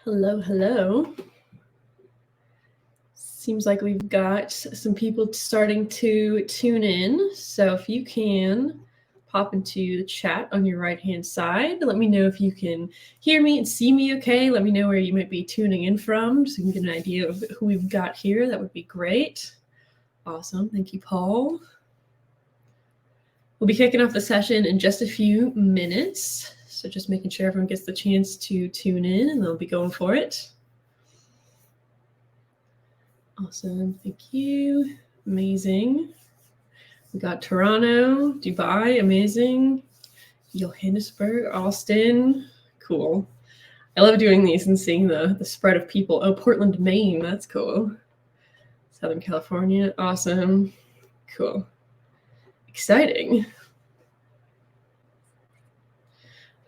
Hello, hello. Seems like we've got some people starting to tune in. So if you can pop into the chat on your right-hand side, let me know if you can hear me and see me okay. Let me know where you might be tuning in from so you can get an idea of who we've got here. That would be great. Awesome. Thank you, Paul. We'll be kicking off the session in just a few minutes. So just making sure everyone gets the chance to tune in and they'll be going for it. Awesome, thank you. Amazing. We got Toronto, Dubai, amazing. Johannesburg, Austin, cool. I love doing these and seeing the spread of people. Oh, Portland, Maine, that's cool. Southern California, awesome, cool. Exciting.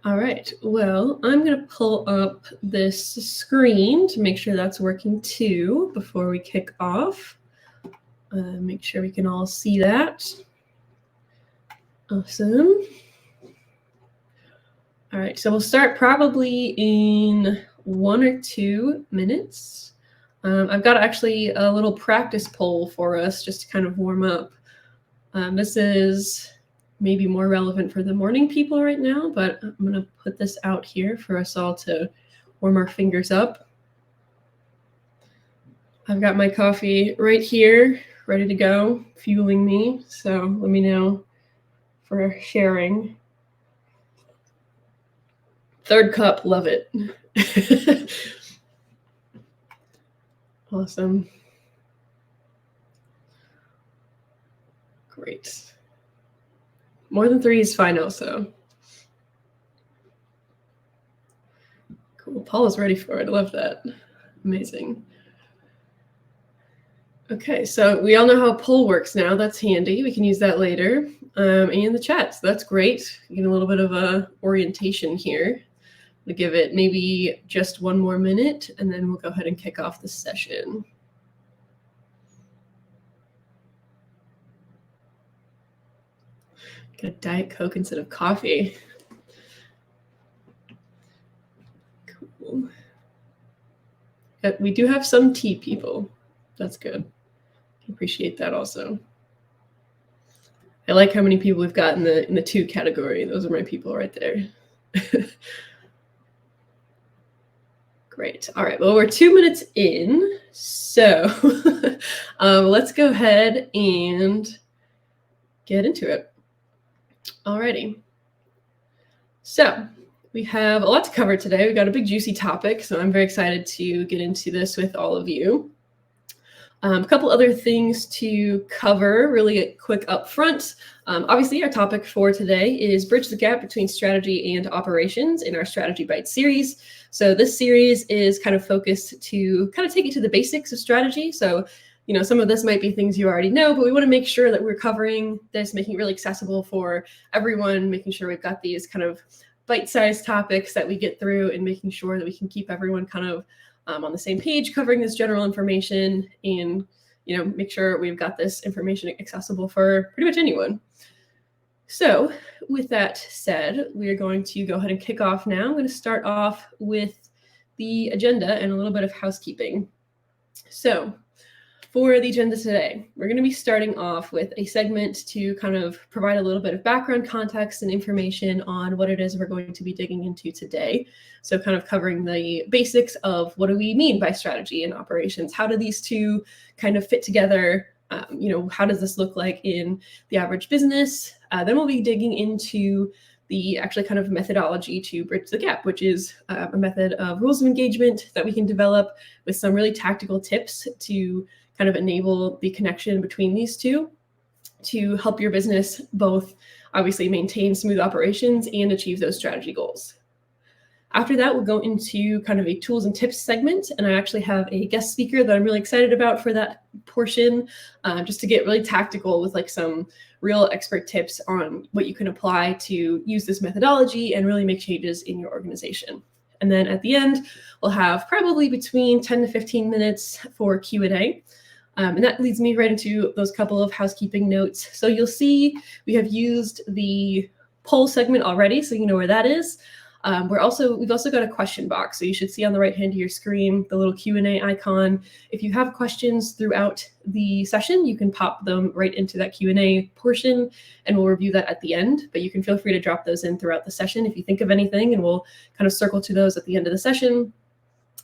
All right, well, I'm gonna pull up this screen to make sure that's working too before we kick off. Make sure we can all see that. Awesome. All right, so we'll start probably in 1 or 2 minutes. I've got actually a little practice poll for us just to kind of warm up. This is maybe more relevant for the morning people right now, but I'm going to put this out here for us all to warm our fingers up. I've got my coffee right here, ready to go, fueling me. So let me know for sharing. Third cup, love it. Awesome. Great. More than 3 is fine also. Cool, Paul is ready for it, I love that. Amazing. Okay, so we all know how a poll works now. That's handy. We can use that later. And the chat, so that's great. Getting a little bit of a orientation here. We'll give it maybe just 1 more minute, and then we'll go ahead and kick off the session. Get a Diet Coke instead of coffee. Cool. We do have some tea people. That's good. Appreciate that also. I like how many people we've got in the 2 category. Those are my people right there. Great. All right. Well, we're 2 minutes in, so let's go ahead and get into it. Alrighty. So we have a lot to cover today. We've got a big juicy topic, so I'm very excited to get into this with all of you. A couple other things to cover really quick up front. Obviously, our topic for today is Bridge the Gap Between Strategy and Operations in our Strategy Bytes series. So this series is kind of focused to kind of take you to the basics of strategy. So, you know, some of this might be things you already know, but we want to make sure that we're covering this, making it really accessible for everyone, making sure we've got these kind of bite-sized topics that we get through and making sure that we can keep everyone kind of on the same page, covering this general information and, you know, make sure we've got this information accessible for pretty much anyone. So with that said, we are going to go ahead and kick off now. I'm going to start off with the agenda and a little bit of housekeeping. So for the agenda today, we're going to be starting off with a segment to kind of provide a little bit of background context and information on what it is we're going to be digging into today. So kind of covering the basics of what do we mean by strategy and operations? How do these two kind of fit together? You know, how does this look like in the average business? Then we'll be digging into the actually kind of methodology to bridge the gap, which is a method of rules of engagement that we can develop with some really tactical tips to kind of enable the connection between these two to help your business both obviously maintain smooth operations and achieve those strategy goals. After that, we'll go into kind of a tools and tips segment, and I actually have a guest speaker that I'm really excited about for that portion, just to get really tactical with like some real expert tips on what you can apply to use this methodology and really make changes in your organization. And then at the end, we'll have probably between 10 to 15 minutes for Q&A. And that leads me right into those couple of housekeeping notes. So you'll see we have used the poll segment already, so you know where that is. We've also got a question box. So you should see on the right hand of your screen, the little Q&A icon. If you have questions throughout the session, you can pop them right into that Q&A portion and we'll review that at the end, but you can feel free to drop those in throughout the session if you think of anything, and we'll kind of circle to those at the end of the session.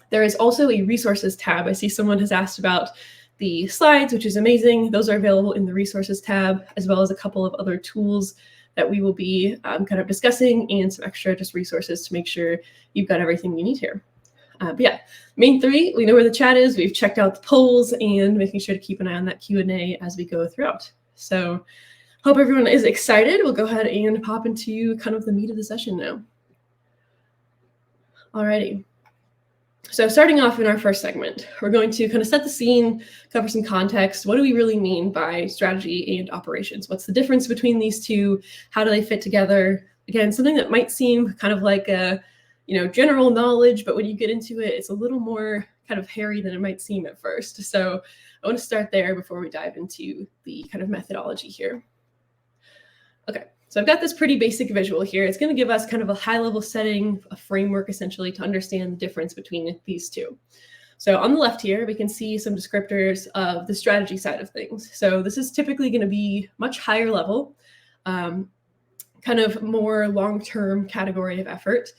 There is also a resources tab. I see someone has asked about the slides, which is amazing. Those are available in the resources tab, as well as a couple of other tools that we will be kind of discussing, and some extra just resources to make sure you've got everything you need here. But yeah, main three, we know where the chat is. We've checked out the polls and making sure to keep an eye on that Q&A as we go throughout. So hope everyone is excited. We'll go ahead and pop into kind of the meat of the session now. Alrighty. So starting off in our first segment, we're going to kind of set the scene, cover some context. What do we really mean by strategy and operations? What's the difference between these two? How do they fit together? Again, something that might seem kind of like a, general knowledge, but when you get into it, it's a little more kind of hairy than it might seem at first. So I want to start there before we dive into the kind of methodology here. Okay. So I've got this pretty basic visual here. It's going to give us kind of a high-level setting, a framework essentially to understand the difference between these two. So on the left here, we can see some descriptors of the strategy side of things. So this is typically going to be much higher level, kind of more long-term category of effort.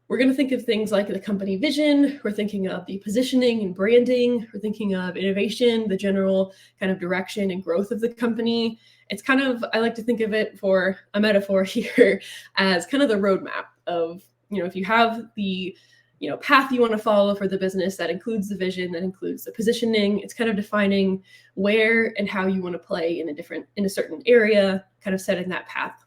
We're going to think of things like the company vision. We're thinking of the positioning and branding. We're thinking of innovation, the general kind of direction and growth of the company. It's kind of, I like to think of it for a metaphor here as kind of the roadmap of, if you have the, path you want to follow for the business, that includes the vision, that includes the positioning. It's kind of defining where and how you want to play in a certain area, kind of setting that path.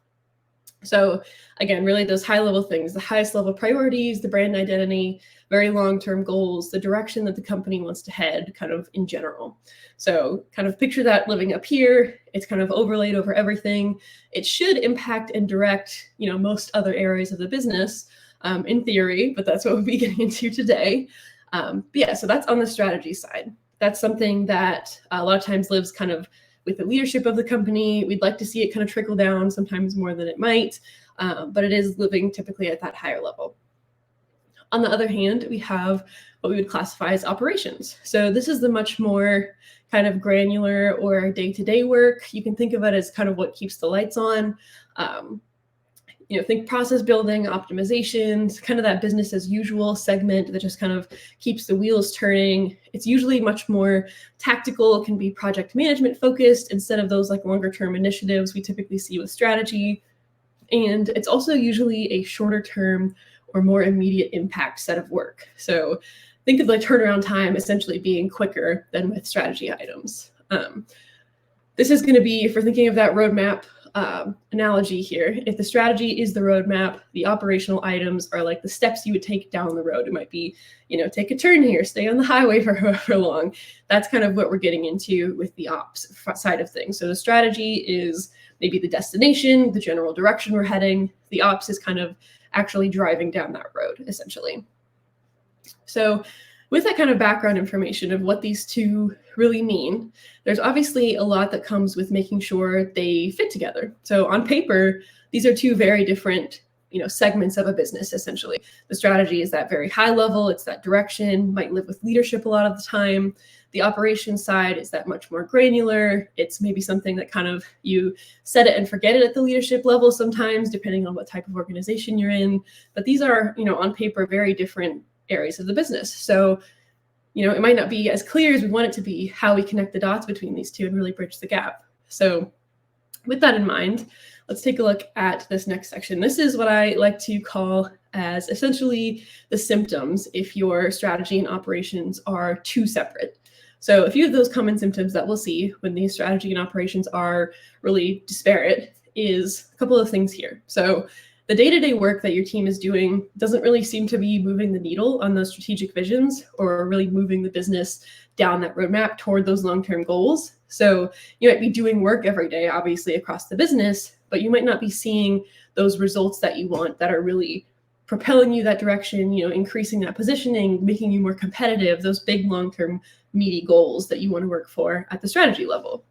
So again, really those high level things, the highest level priorities, the brand identity, very long-term goals, the direction that the company wants to head kind of in general. So kind of picture that living up here. It's kind of overlaid over everything. It should impact and direct, most other areas of the business in theory, but that's what we'll be getting into today. But yeah, so that's on the strategy side. That's something that a lot of times lives kind of with the leadership of the company. We'd like to see it kind of trickle down, sometimes more than it might, but it is living typically at that higher level. On the other hand, we have what we would classify as operations. So this is the much more kind of granular or day-to-day work. You can think of it as kind of what keeps the lights on. Think process building, optimizations, kind of that business as usual segment that just kind of keeps the wheels turning. It's usually much more tactical, can be project management focused instead of those like longer term initiatives we typically see with strategy. And it's also usually a shorter term or more immediate impact set of work. So think of the turnaround time essentially being quicker than with strategy items. This is going to be, if we're thinking of that roadmap analogy here, if the strategy is the roadmap, the operational items are like the steps you would take down the road. It might be, take a turn here, stay on the highway for however long. That's kind of what we're getting into with the ops side of things. So the strategy is maybe the destination, the general direction we're heading. The ops is kind of actually driving down that road, essentially. So with that kind of background information of what these two really mean, there's obviously a lot that comes with making sure they fit together. So on paper, these are two very different, segments of a business, essentially. The strategy is that very high level, it's that direction, might live with leadership a lot of the time. The operations side is that much more granular. It's maybe something that kind of you set it and forget it at the leadership level sometimes, depending on what type of organization you're in. But these are, on paper, very different areas of the business. So, it might not be as clear as we want it to be how we connect the dots between these two and really bridge the gap. So with that in mind, let's take a look at this next section. This is what I like to call as essentially the symptoms if your strategy and operations are too separate. So a few of those common symptoms that we'll see when these strategy and operations are really disparate is a couple of things here. So the day-to-day work that your team is doing doesn't really seem to be moving the needle on those strategic visions or really moving the business down that roadmap toward those long-term goals. So you might be doing work every day, obviously, across the business, but you might not be seeing those results that you want that are really propelling you that direction, increasing that positioning, making you more competitive, those big long-term meaty goals that you want to work for at the strategy level.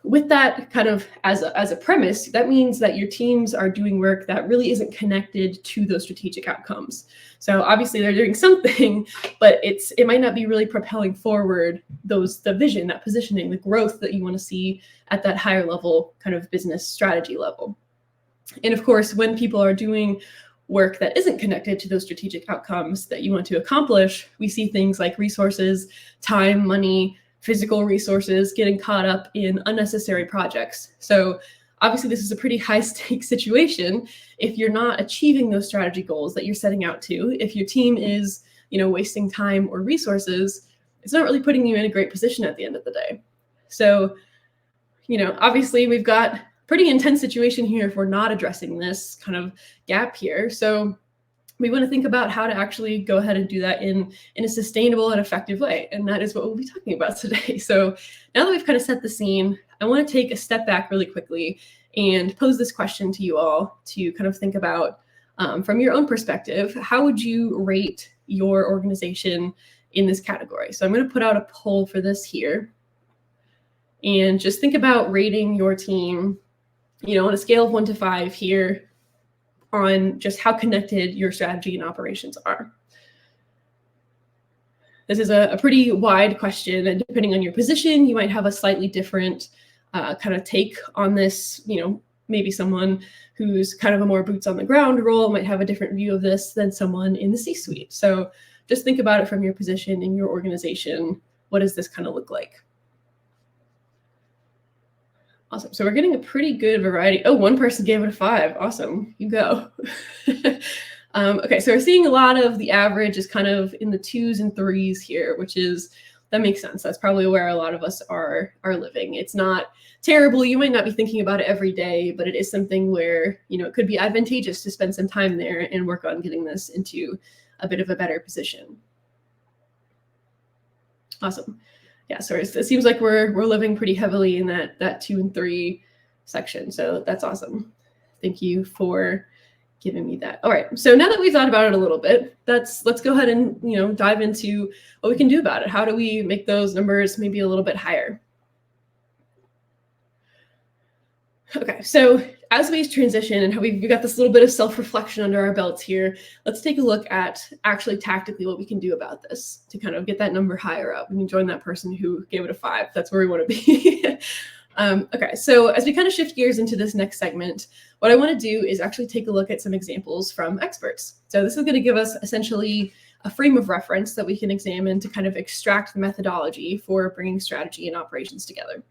with that kind of as a premise, that means that your teams are doing work that really isn't connected to those strategic outcomes. So obviously they're doing something, but it might not be really propelling forward the vision, that positioning, the growth that you want to see at that higher level kind of business strategy level. And of course, when people are doing work that isn't connected to those strategic outcomes that you want to accomplish, we see things like resources, time, money, physical resources getting caught up in unnecessary projects. So obviously this is a pretty high stakes situation if you're not achieving those strategy goals that you're setting out to. If your team is, wasting time or resources, it's not really putting you in a great position at the end of the day. So, obviously we've got pretty intense situation here if we're not addressing this kind of gap here. So we want to think about how to actually go ahead and do that in a sustainable and effective way. And that is what we'll be talking about today. So now that we've kind of set the scene, I want to take a step back really quickly and pose this question to you all to kind of think about from your own perspective. How would you rate your organization in this category? So I'm going to put out a poll for this here. And just think about rating your team, on a scale of 1 to 5 here on just how connected your strategy and operations are. This is a pretty wide question, and depending on your position, you might have a slightly different kind of take on this. Maybe someone who's kind of a more boots on the ground role might have a different view of this than someone in the C-suite. So just think about it from your position in your organization. What does this kind of look like? Awesome. So we're getting a pretty good variety. Oh, one person gave it a 5. Awesome. You go. Okay, so we're seeing a lot of the average is kind of in the 2s and 3s here, that makes sense. That's probably where a lot of us are living. It's not terrible. You might not be thinking about it every day, but it is something where, it could be advantageous to spend some time there and work on getting this into a bit of a better position. Awesome. Yeah, so it seems like we're living pretty heavily in that 2 and 3 section. So that's awesome. Thank you for giving me that. All right. So now that we've thought about it a little bit, let's go ahead and dive into what we can do about it. How do we make those numbers maybe a little bit higher? Okay, so as we transition and how we've got this little bit of self-reflection under our belts here, let's take a look at actually tactically what we can do about this to kind of get that number higher up. We can join that person who gave it a 5. That's where we want to be. Okay, so as we kind of shift gears into this next segment, what I want to do is actually take a look at some examples from experts. So this is going to give us essentially a frame of reference that we can examine to kind of extract the methodology for bringing strategy and operations together.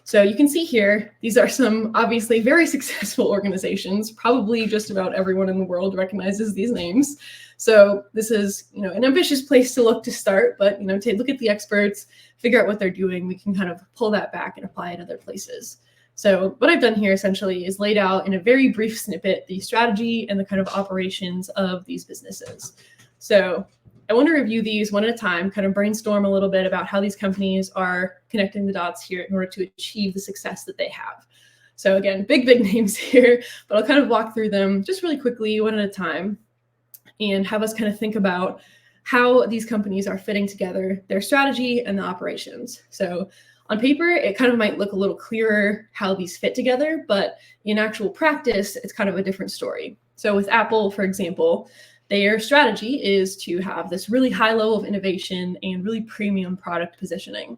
So you can see here, these are some obviously very successful organizations. Probably just about everyone in the world recognizes these names. So this is, an ambitious place to look to start, but, look at the experts, figure out what they're doing. We can kind of pull that back and apply it other places. So what I've done here essentially is laid out in a very brief snippet the strategy and the kind of operations of these businesses. So I want to review these one at a time, kind of brainstorm a little bit about how these companies are connecting the dots here in order to achieve the success that they have. So again, big names here, but I'll kind of walk through them just really quickly, one at a time, and have us kind of think about how these companies are fitting together, their strategy and the operations. So on paper, it kind of might look a little clearer how these fit together, but in actual practice, it's kind of a different story. So with Apple, for example, their strategy is to have this really high level of innovation and really premium product positioning.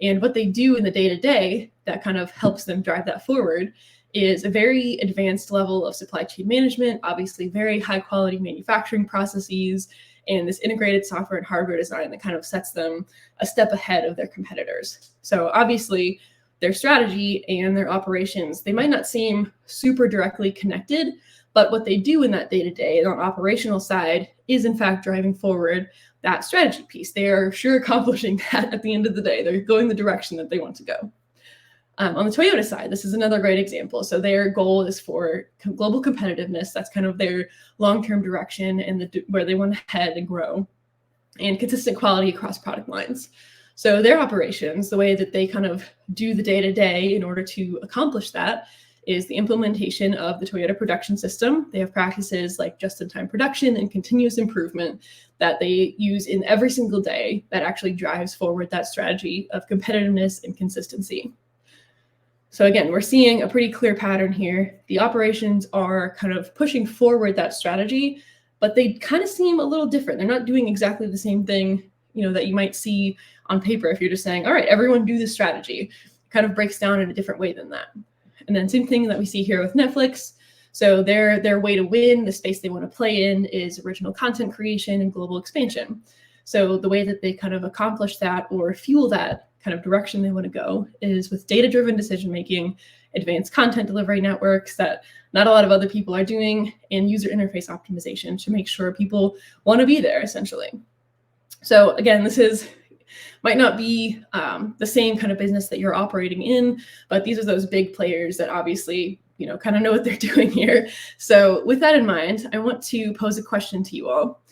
And what they do in the day-to-day that kind of helps them drive that forward is a very advanced level of supply chain management, obviously very high quality manufacturing processes, and this integrated software and hardware design that kind of sets them a step ahead of their competitors. So obviously their strategy and their operations, they might not seem super directly connected, but what they do in that day-to-day and on the operational side is in fact driving forward that strategy piece. They are sure accomplishing that at the end of the day. They're going the direction that they want to go. On the Toyota side, this is another great example. So their goal is for global competitiveness. That's kind of their long-term direction and where they want to head and grow, and consistent quality across product lines. So their operations, the way that they kind of do the day-to-day in order to accomplish that, is the implementation of the Toyota production system. They have practices like just-in-time production and continuous improvement that they use in every single day that actually drives forward that strategy of competitiveness and consistency. So again, we're seeing a pretty clear pattern here. The operations are kind of pushing forward that strategy, but they kind of seem a little different. They're not doing exactly the same thing, that you might see on paper if you're just saying, all right, everyone do this strategy. It kind of breaks down in a different way than that. And then same thing that we see here with Netflix. So their way to win, the space they want to play in, is original content creation and global expansion. So the way that they kind of accomplish that or fuel that kind of direction they want to go is with data-driven decision-making, advanced content delivery networks that not a lot of other people are doing, and user interface optimization to make sure people want to be there, essentially. So again, this might not be the same kind of business that you're operating in, but these are those big players that obviously, kind of know what they're doing here. So with that in mind, I want to pose a question to you all.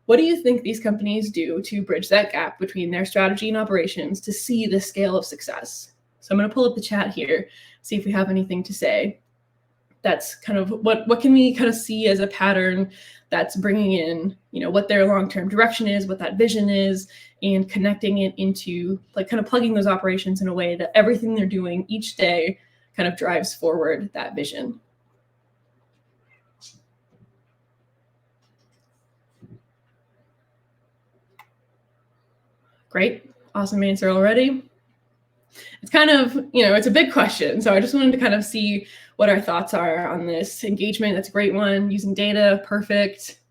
What do you think these companies do to bridge that gap between their strategy and operations to see the scale of success? So I'm going to pull up the chat here, see if we have anything to say. That's kind of what can we kind of see as a pattern that's bringing in, what their long-term direction is, what that vision is, and connecting it into like kind of plugging those operations in a way that everything they're doing each day kind of drives forward that vision. Great. Awesome answer already. It's kind of, it's a big question. So I just wanted to kind of see what our thoughts are on this. Engagement, that's a great one. Using data, perfect.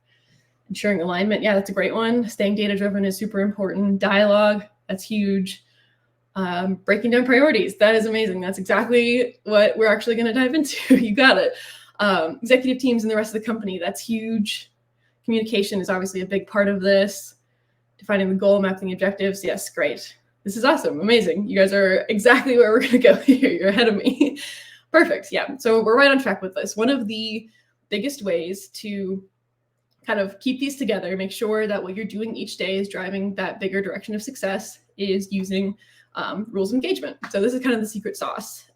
Ensuring alignment, yeah, that's a great one. Staying data-driven is super important. Dialogue, that's huge. Breaking down priorities, that is amazing. That's exactly what we're actually going to dive into. You got it. Executive teams and the rest of the company, that's huge. Communication is obviously a big part of this. Defining the goal, mapping the objectives. Yes, great. This is awesome. Amazing. You guys are exactly where we're going to go here. You're ahead of me. Perfect. Yeah. So we're right on track with this. One of the biggest ways to kind of keep these together, make sure that what you're doing each day is driving that bigger direction of success, is using rules of engagement. So this is kind of the secret sauce.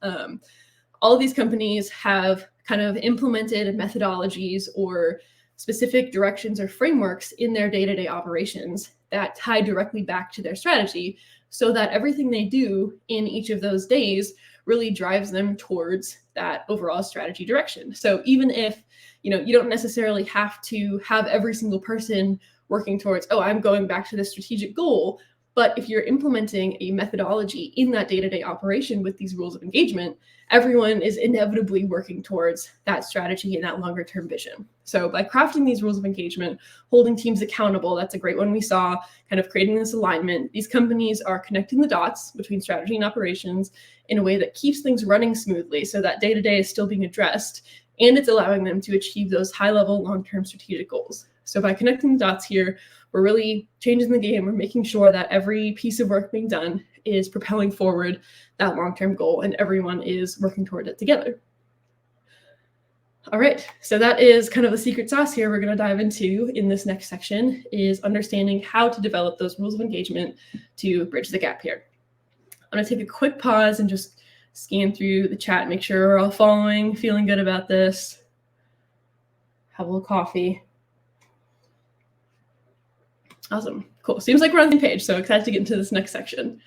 All of these companies have kind of implemented methodologies or specific directions or frameworks in their day-to-day operations that tie directly back to their strategy, so that everything they do in each of those days really drives them towards that overall strategy direction. So even if, you don't necessarily have to have every single person working towards, oh, I'm going back to the strategic goal, but if you're implementing a methodology in that day-to-day operation with these rules of engagement, everyone is inevitably working towards that strategy and that longer term vision. So by crafting these rules of engagement, holding teams accountable, that's a great one we saw, kind of creating this alignment. These companies are connecting the dots between strategy and operations in a way that keeps things running smoothly so that day-to-day is still being addressed, and it's allowing them to achieve those high-level long-term strategic goals. So by connecting the dots here, we're really changing the game. We're making sure that every piece of work being done is propelling forward that long-term goal, and everyone is working toward it together. All right, so that is kind of the secret sauce here we're going to dive into in this next section, is understanding how to develop those rules of engagement to bridge the gap here. I'm going to take a quick pause and just scan through the chat, make sure we're all following, feeling good about this. Have a little coffee. Awesome, cool. Seems like we're on the same page, so excited to get into this next section.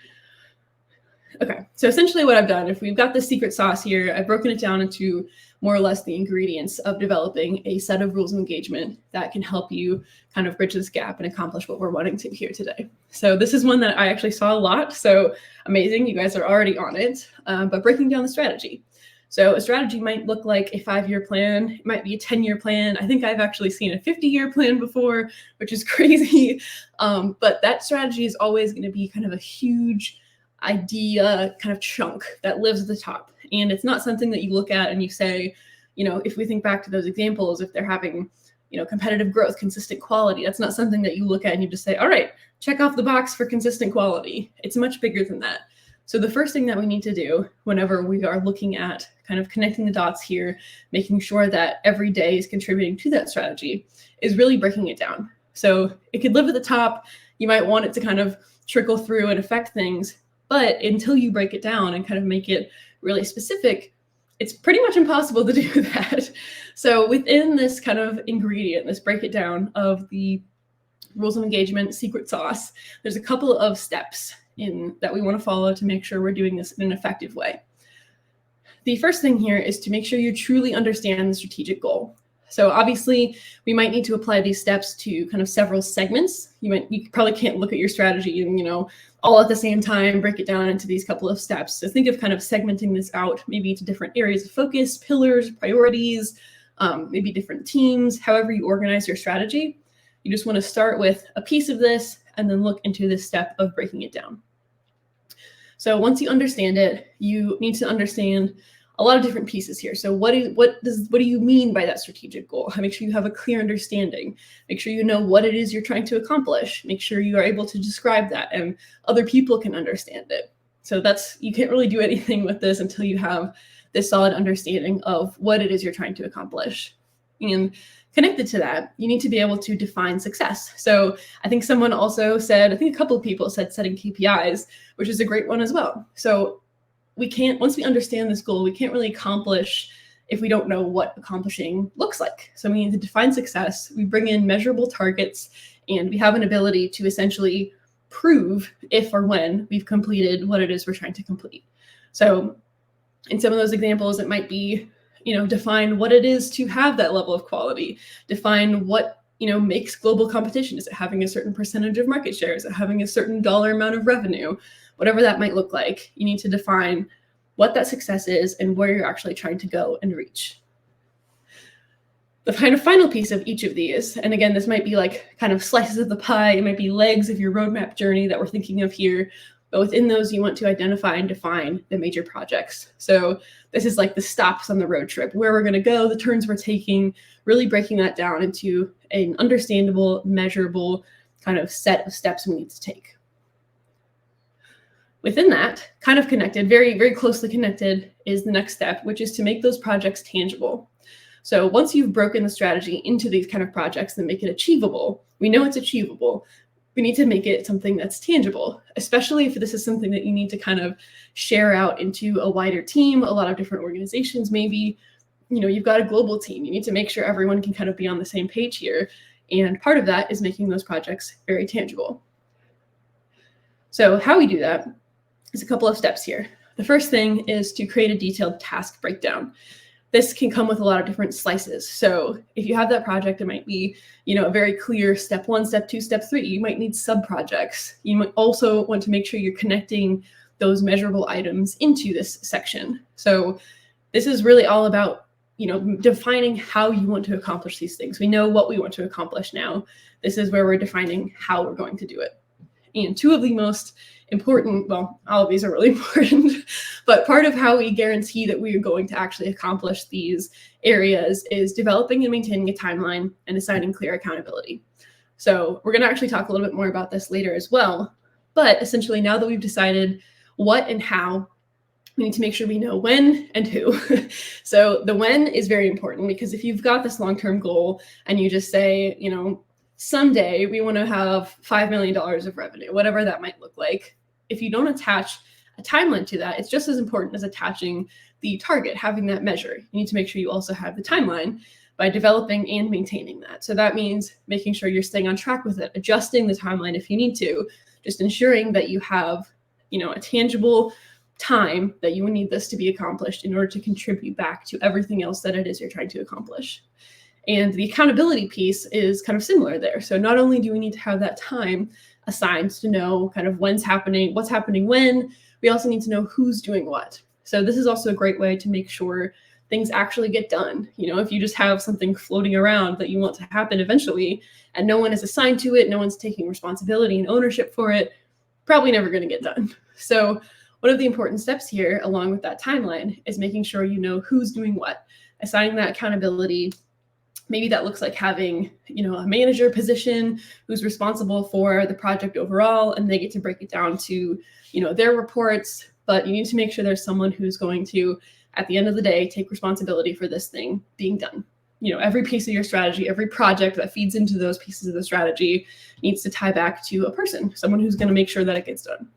Okay, so essentially what I've done, if we've got the secret sauce here, I've broken it down into more or less the ingredients of developing a set of rules of engagement that can help you kind of bridge this gap and accomplish what we're wanting to here today. So this is one that I actually saw a lot, so amazing, you guys are already on it, but breaking down the strategy. So a strategy might look like a 5-year plan, it might be a 10-year plan. I think I've actually seen a 50-year plan before, which is crazy, but that strategy is always going to be kind of a huge idea kind of chunk that lives at the top. And it's not something that you look at and you say, if we think back to those examples, if they're having, competitive growth, consistent quality, that's not something that you look at and you just say, all right, check off the box for consistent quality. It's much bigger than that. So the first thing that we need to do whenever we are looking at kind of connecting the dots here, making sure that every day is contributing to that strategy, is really breaking it down. So it could live at the top. You might want it to kind of trickle through and affect things. But until you break it down and kind of make it really specific, it's pretty much impossible to do that. So within this kind of ingredient, this break it down of the rules of engagement secret sauce, there's a couple of steps that we want to follow to make sure we're doing this in an effective way. the first thing here is to make sure you truly understand the strategic goal. So obviously, we might need to apply these steps to kind of several segments. You probably can't look at your strategy and, all at the same time, break it down into these couple of steps. So think of kind of segmenting this out, maybe to different areas of focus, pillars, priorities, maybe different teams, however you organize your strategy. You just want to start with a piece of this and then look into this step of breaking it down. So once you understand it, you need to understand a lot of different pieces here. So what do you mean by that strategic goal? Make sure you have a clear understanding. Make sure you know what it is you're trying to accomplish. Make sure you are able to describe that and other people can understand it. So you can't really do anything with this until you have this solid understanding of what it is you're trying to accomplish. And connected to that, you need to be able to define success. So I think someone also said, I think a couple of people said setting KPIs, which is a great one as well. So once we understand this goal, we can't really accomplish if we don't know what accomplishing looks like. So we need to define success, we bring in measurable targets, and we have an ability to essentially prove if or when we've completed what it is we're trying to complete. So in some of those examples, it might be, define what it is to have that level of quality, define what makes global competition. Is it having a certain percentage of market share? Is it having a certain dollar amount of revenue? Whatever that might look like, you need to define what that success is and where you're actually trying to go and reach. The kind of final piece of each of these, and again, this might be like kind of slices of the pie, it might be legs of your roadmap journey that we're thinking of here, but within those, you want to identify and define the major projects. So this is like the stops on the road trip, where we're going to go, the turns we're taking, really breaking that down into an understandable, measurable kind of set of steps we need to take. Within that, kind of connected, very, very closely connected, is the next step, which is to make those projects tangible. So once you've broken the strategy into these kind of projects and make it achievable, we know it's achievable, we need to make it something that's tangible, especially if this is something that you need to kind of share out into a wider team, a lot of different organizations maybe. You've got a global team. You need to make sure everyone can kind of be on the same page here. And part of that is making those projects very tangible. So how we do that is a couple of steps here. The first thing is to create a detailed task breakdown. This can come with a lot of different slices. So if you have that project, it might be, a very clear step 1, step 2, step 3. You might need sub-projects. You might also want to make sure you're connecting those measurable items into this section. So this is really all about, defining how you want to accomplish these things. We know what we want to accomplish now. This is where we're defining how we're going to do it. And two of the most important, well, all of these are really important, but part of how we guarantee that we are going to actually accomplish these areas is developing and maintaining a timeline and assigning clear accountability. So we're going to actually talk a little bit more about this later as well. But essentially, now that we've decided what and how, we need to make sure we know when and who. So the when is very important, because if you've got this long-term goal and you just say, someday we want to have $5 million of revenue, whatever that might look like. If you don't attach a timeline to that, it's just as important as attaching the target, having that measure. You need to make sure you also have the timeline by developing and maintaining that. So that means making sure you're staying on track with it, adjusting the timeline if you need to, just ensuring that you have, a tangible time that you would need this to be accomplished in order to contribute back to everything else that it is you're trying to accomplish. And the accountability piece is kind of similar there. So not only do we need to have that time assigned to know kind of what's happening when, we also need to know who's doing what. So this is also a great way to make sure things actually get done. If you just have something floating around that you want to happen eventually and no one is assigned to it, no one's taking responsibility and ownership for it, probably never going to get done. So one of the important steps here, along with that timeline, is making sure you know who's doing what, assigning that accountability. Maybe that looks like having, a manager position who's responsible for the project overall, and they get to break it down to, their reports. But you need to make sure there's someone who's going to, at the end of the day, take responsibility for this thing being done. Every piece of your strategy, every project that feeds into those pieces of the strategy needs to tie back to a person, someone who's going to make sure that it gets done.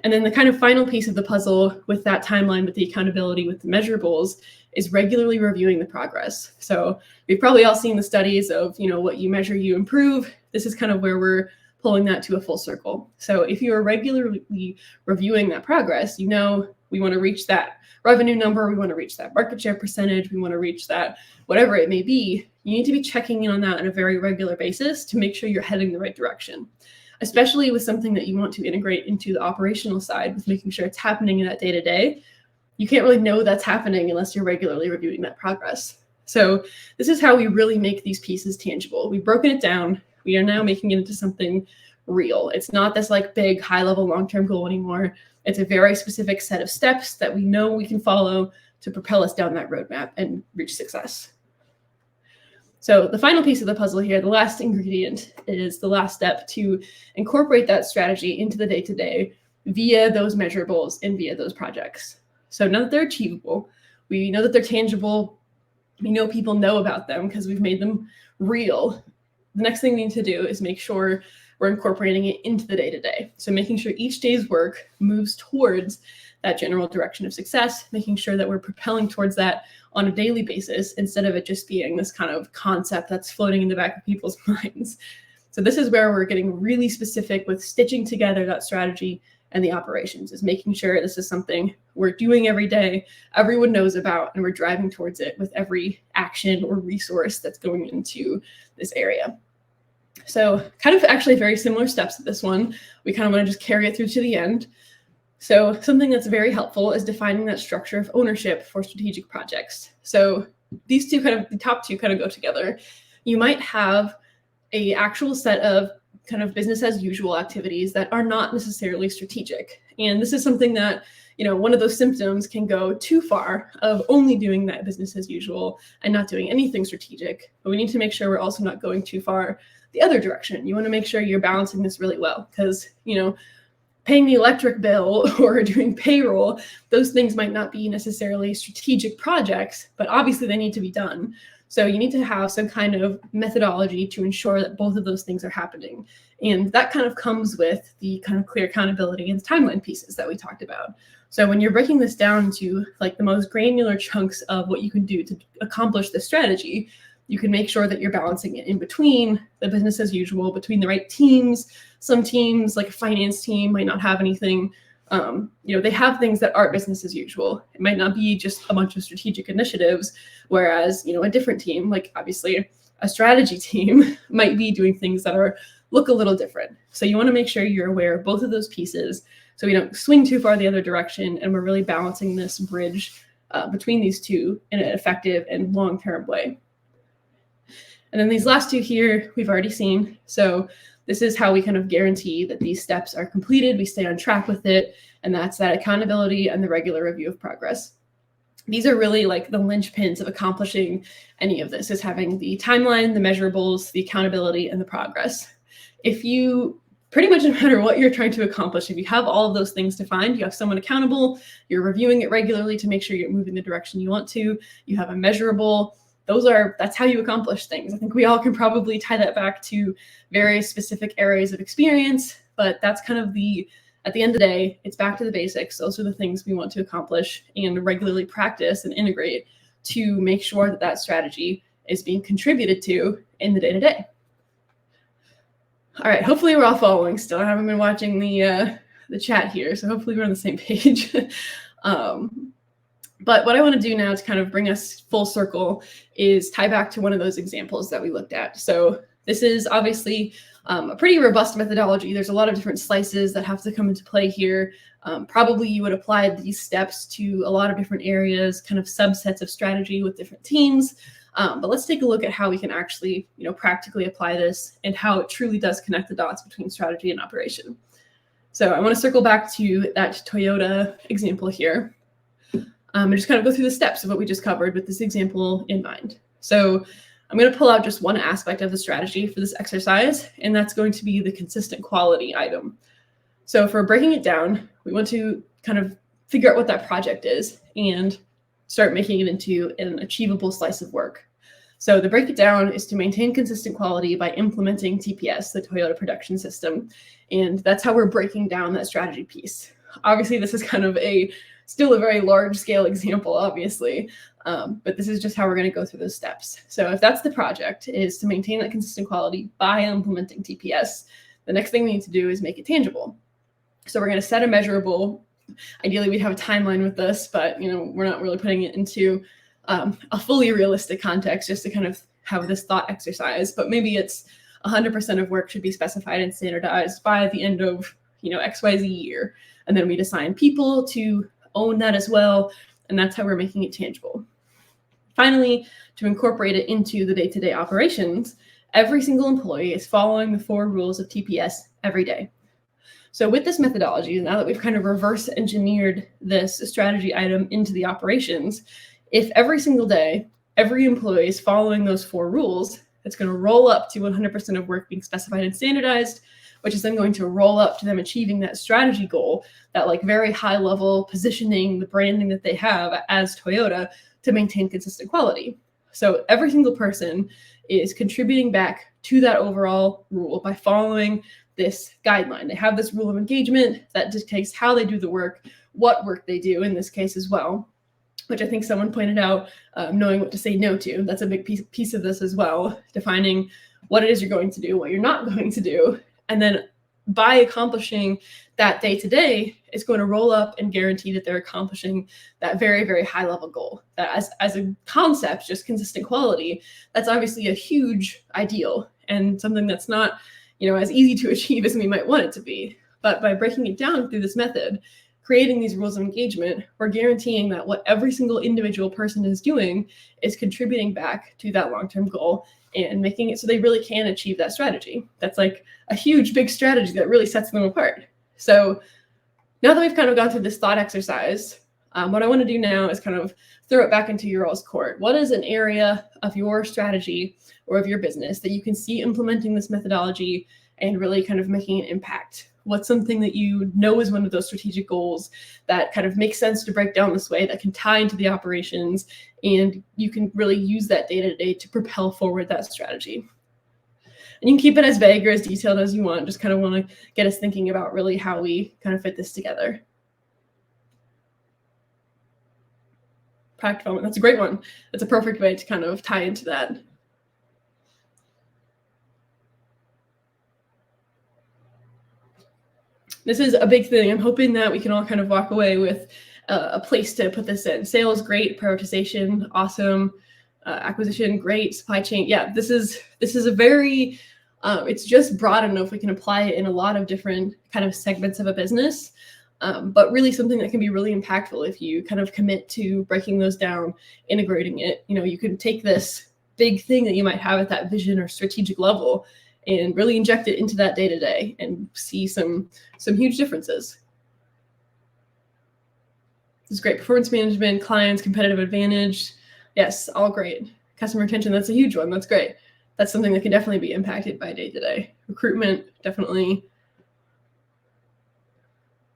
And then the kind of final piece of the puzzle with that timeline, with the accountability, with the measurables, is regularly reviewing the progress. So we've probably all seen the studies of, what you measure, you improve. This is kind of where we're pulling that to a full circle. So if you are regularly reviewing that progress, We want to reach that revenue number. We want to reach that market share percentage. We want to reach that, whatever it may be. You need to be checking in on that on a very regular basis to make sure you're heading the right direction, especially with something that you want to integrate into the operational side, with making sure it's happening in that day-to-day. You can't really know that's happening unless you're regularly reviewing that progress. So this is how we really make these pieces tangible. We've broken it down. We are now making it into something real. It's not this like big high-level long-term goal anymore. It's a very specific set of steps that we know we can follow to propel us down that roadmap and reach success. So the final piece of the puzzle here, the last ingredient, is the last step to incorporate that strategy into the day-to-day via those measurables and via those projects. So now that they're achievable, we know that they're tangible, we know people know about them because we've made them real. The next thing we need to do is make sure we're incorporating it into the day-to-day. So making sure each day's work moves towards that general direction of success, making sure that we're propelling towards that on a daily basis instead of it just being this kind of concept that's floating in the back of people's minds. So this is where we're getting really specific with stitching together that strategy and the operations, is making sure this is something we're doing every day, everyone knows about, and we're driving towards it with every action or resource that's going into this area. So kind of actually very similar steps to this one. We kind of want to just carry it through to the end. So something that's very helpful is defining that structure of ownership for strategic projects. So these two kind of, the top two kind of go together. You might have an actual set of kind of business as usual activities that are not necessarily strategic. And this is something that, you know, one of those symptoms can go too far of only doing that business as usual and not doing anything strategic. But we need to make sure we're also not going too far the other direction. You want to make sure you're balancing this really well, because, you know, paying the electric bill or doing payroll, those things might not be necessarily strategic projects, but obviously they need to be done. So you need to have some kind of methodology to ensure that both of those things are happening. And that kind of comes with the kind of clear accountability and timeline pieces that we talked about. So when you're breaking this down to like the most granular chunks of what you can do to accomplish this strategy, you can make sure that you're balancing it in between the business as usual, between the right teams. Some teams, like a finance team, might not have anything. They have things that aren't business as usual. It might not be just a bunch of strategic initiatives, whereas, a different team, like obviously a strategy team, might be doing things that look a little different. So you want to make sure you're aware of both of those pieces so we don't swing too far the other direction, and we're really balancing this bridge between these two in an effective and long-term way. And then these last two here, we've already seen. So this is how we kind of guarantee that these steps are completed, we stay on track with it, and that's that accountability and the regular review of progress. These are really like the linchpins of accomplishing any of this, is having the timeline, the measurables, the accountability, and the progress. If you, pretty much no matter what you're trying to accomplish, if you have all of those things defined, you have someone accountable, you're reviewing it regularly to make sure you're moving the direction you want to, you have a measurable, that's how you accomplish things. I think we all can probably tie that back to very specific areas of experience, but that's kind of at the end of the day, it's back to the basics. Those are the things we want to accomplish and regularly practice and integrate to make sure that that strategy is being contributed to in the day-to-day. All right, hopefully we're all following still. I haven't been watching the chat here, so hopefully we're on the same page. But what I want to do now to kind of bring us full circle is tie back to one of those examples that we looked at. So this is obviously a pretty robust methodology. There's a lot of different slices that have to come into play here. Probably you would apply these steps to a lot of different areas, kind of subsets of strategy with different teams. But let's take a look at how we can actually, practically apply this and how it truly does connect the dots between strategy and operation. So I want to circle back to that Toyota example here. And just kind of go through the steps of what we just covered with this example in mind. So I'm going to pull out just one aspect of the strategy for this exercise, and that's going to be the consistent quality item. So for breaking it down, we want to kind of figure out what that project is and start making it into an achievable slice of work. So the break it down is to maintain consistent quality by implementing TPS, the Toyota Production System. And that's how we're breaking down that strategy piece. Obviously, this is kind of still a very large scale example, obviously, but this is just how we're going to go through those steps. So if that's the project, is to maintain that consistent quality by implementing TPS, the next thing we need to do is make it tangible. So we're going to set a measurable ideally we'd have a timeline with this, but we're not really putting it into a fully realistic context, just to kind of have this thought exercise. But maybe it's 100% of work should be specified and standardized by the end of XYZ year, and then we'd assign people to own that as well, and that's how we're making it tangible. Finally, to incorporate it into the day-to-day operations, every single employee is following the 4 rules of TPS every day. So with this methodology, now that we've kind of reverse engineered this strategy item into the operations, if every single day, every employee is following those 4 rules, it's going to roll up to 100% of work being specified and standardized, which is then going to roll up to them achieving that strategy goal, that like very high level positioning, the branding that they have as Toyota to maintain consistent quality. So every single person is contributing back to that overall rule by following this guideline. They have this rule of engagement that dictates how they do the work, what work they do in this case as well, which I think someone pointed out, knowing what to say no to. That's a big piece of this as well, defining what it is you're going to do, what you're not going to do. And then by accomplishing that day to day, it's going to roll up and guarantee that they're accomplishing that very, very high level goal. That as a concept, just consistent quality, that's obviously a huge ideal and something that's not, as easy to achieve as we might want it to be. But by breaking it down through this method, creating these rules of engagement, we're guaranteeing that what every single individual person is doing is contributing back to that long-term goal and making it so they really can achieve that strategy. That's like a huge, big strategy that really sets them apart. So now that we've kind of gone through this thought exercise, what I want to do now is kind of throw it back into your all's court. What is an area of your strategy or of your business that you can see implementing this methodology and really kind of making an impact? What's something that you know is one of those strategic goals that kind of makes sense to break down this way, that can tie into the operations, and you can really use that day-to-day to propel forward that strategy? And you can keep it as vague or as detailed as you want. Just kind of want to get us thinking about really how we kind of fit this together. Product development, that's a great one. That's a perfect way to kind of tie into that. This is a big thing. I'm hoping that we can all kind of walk away with a place to put this in. Sales, great. Prioritization, awesome. Acquisition, great. Supply chain, yeah. This is a very, it's just broad enough we can apply it in a lot of different kind of segments of a business, but really something that can be really impactful if you kind of commit to breaking those down, integrating it. You can take this big thing that you might have at that vision or strategic level and really inject it into that day-to-day and see some huge differences. This is great. Performance management, clients, competitive advantage. Yes, all great. Customer retention, that's a huge one. That's great. That's something that can definitely be impacted by day-to-day. Recruitment, definitely.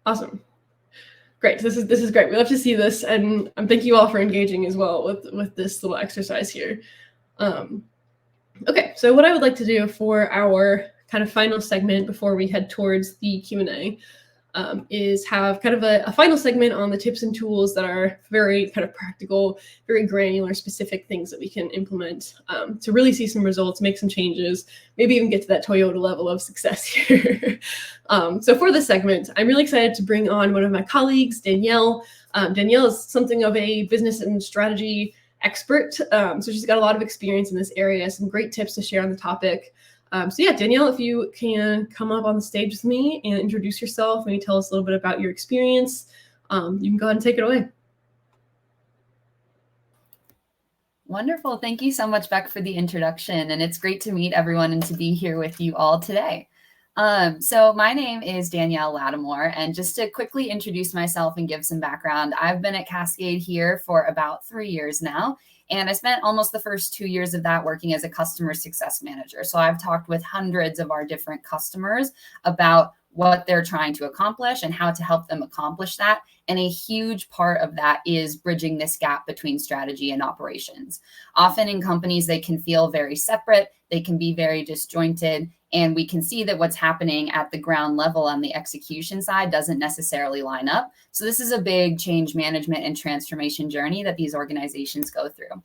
Awesome. Great. This is great. We love to see this, and thank you all for engaging as well with this little exercise here. Okay, so what I would like to do for our kind of final segment before we head towards the Q&A is have kind of a final segment on the tips and tools that are very kind of practical, very granular, specific things that we can implement to really see some results, make some changes, maybe even get to that Toyota level of success here. So for this segment, I'm really excited to bring on one of my colleagues, Danielle. Danielle is something of a business and strategy expert. So she's got a lot of experience in this area, some great tips to share on the topic. So yeah, Danielle, if you can come up on the stage with me and introduce yourself, maybe tell us a little bit about your experience, you can go ahead and take it away. Wonderful. Thank you so much, Beck, for the introduction. And it's great to meet everyone and to be here with you all today. So my name is Danielle Lattimore, and just to quickly introduce myself and give some background, I've been at Cascade here for about 3 years now, and I spent almost the first 2 years of that working as a customer success manager. So I've talked with hundreds of our different customers about what they're trying to accomplish and how to help them accomplish that. And a huge part of that is bridging this gap between strategy and operations. Often in companies, they can feel very separate, they can be very disjointed, and we can see that what's happening at the ground level on the execution side doesn't necessarily line up. So this is a big change management and transformation journey that these organizations go through.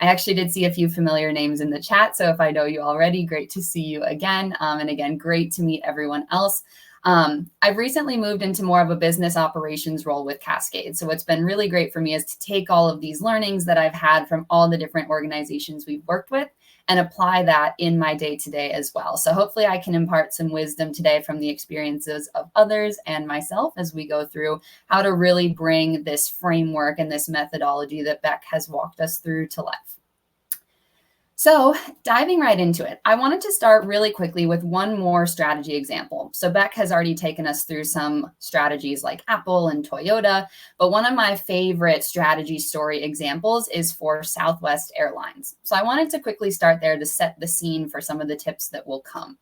I actually did see a few familiar names in the chat. So if I know you already, great to see you again. And again, great to meet everyone else. I've recently moved into more of a business operations role with Cascade. So what's been really great for me is to take all of these learnings that I've had from all the different organizations we've worked with and apply that in my day-to-day as well. So hopefully I can impart some wisdom today from the experiences of others and myself as we go through how to really bring this framework and this methodology that Beck has walked us through to life. So diving right into it, I wanted to start really quickly with one more strategy example. So Beck has already taken us through some strategies like Apple and Toyota, but one of my favorite strategy story examples is for Southwest Airlines. So I wanted to quickly start there to set the scene for some of the tips that will come.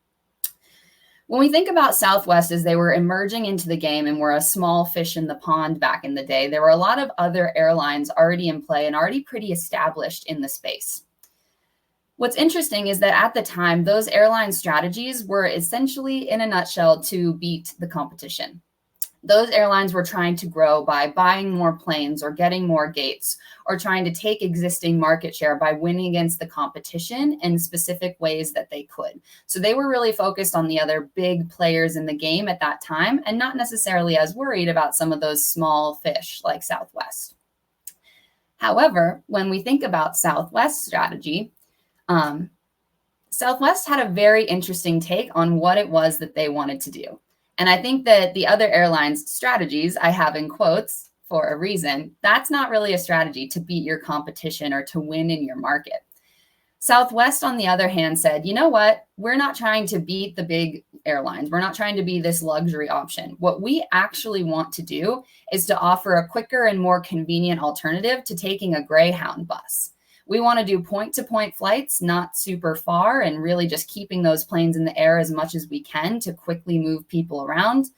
When we think about Southwest as they were emerging into the game and were a small fish in the pond back in the day, there were a lot of other airlines already in play and already pretty established in the space. What's interesting is that at the time, those airline strategies were essentially, in a nutshell, to beat the competition. Those airlines were trying to grow by buying more planes or getting more gates or trying to take existing market share by winning against the competition in specific ways that they could. So they were really focused on the other big players in the game at that time and not necessarily as worried about some of those small fish like Southwest. However, when we think about Southwest strategy, Southwest had a very interesting take on what it was that they wanted to do. And I think that the other airlines' strategies, I have in quotes for a reason, that's not really a strategy to beat your competition or to win in your market. Southwest, on the other hand, said, you know what? We're not trying to beat the big airlines. We're not trying to be this luxury option. What we actually want to do is to offer a quicker and more convenient alternative to taking a Greyhound bus. We want to do point-to-point flights, not super far, and really just keeping those planes in the air as much as we can to quickly move people around.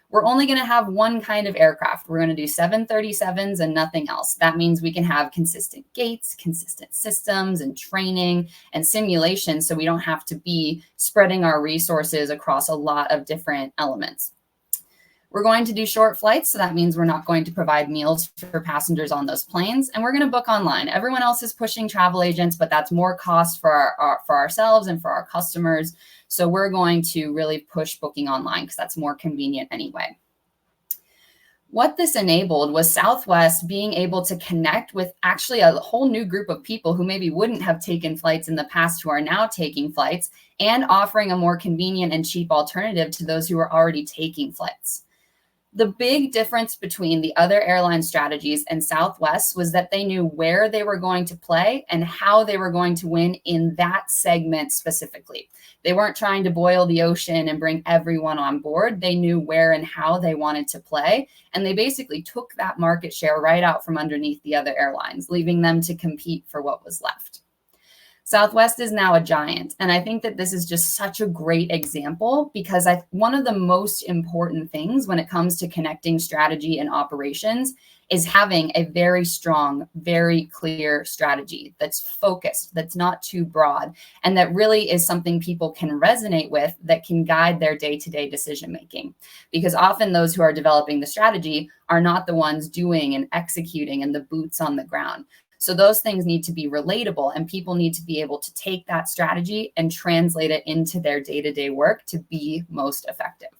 We're only going to have one kind of aircraft. We're going to do 737s and nothing else. That means we can have consistent gates, consistent systems and training and simulation so we don't have to be spreading our resources across a lot of different elements. We're going to do short flights, so that means we're not going to provide meals for passengers on those planes, and we're going to book online. Everyone else is pushing travel agents, but that's more cost for ourselves and for our customers. So we're going to really push booking online because that's more convenient anyway. What this enabled was Southwest being able to connect with actually a whole new group of people who maybe wouldn't have taken flights in the past who are now taking flights and offering a more convenient and cheap alternative to those who are already taking flights. The big difference between the other airline strategies and Southwest was that they knew where they were going to play and how they were going to win in that segment specifically. They weren't trying to boil the ocean and bring everyone on board. They knew where and how they wanted to play, and they basically took that market share right out from underneath the other airlines, leaving them to compete for what was left. Southwest is now a giant. And I think that this is just such a great example because one of the most important things when it comes to connecting strategy and operations is having a very strong, very clear strategy that's focused, that's not too broad, and that really is something people can resonate with that can guide their day-to-day decision-making. Because often those who are developing the strategy are not the ones doing and executing and the boots on the ground. So those things need to be relatable and people need to be able to take that strategy and translate it into their day-to-day work to be most effective.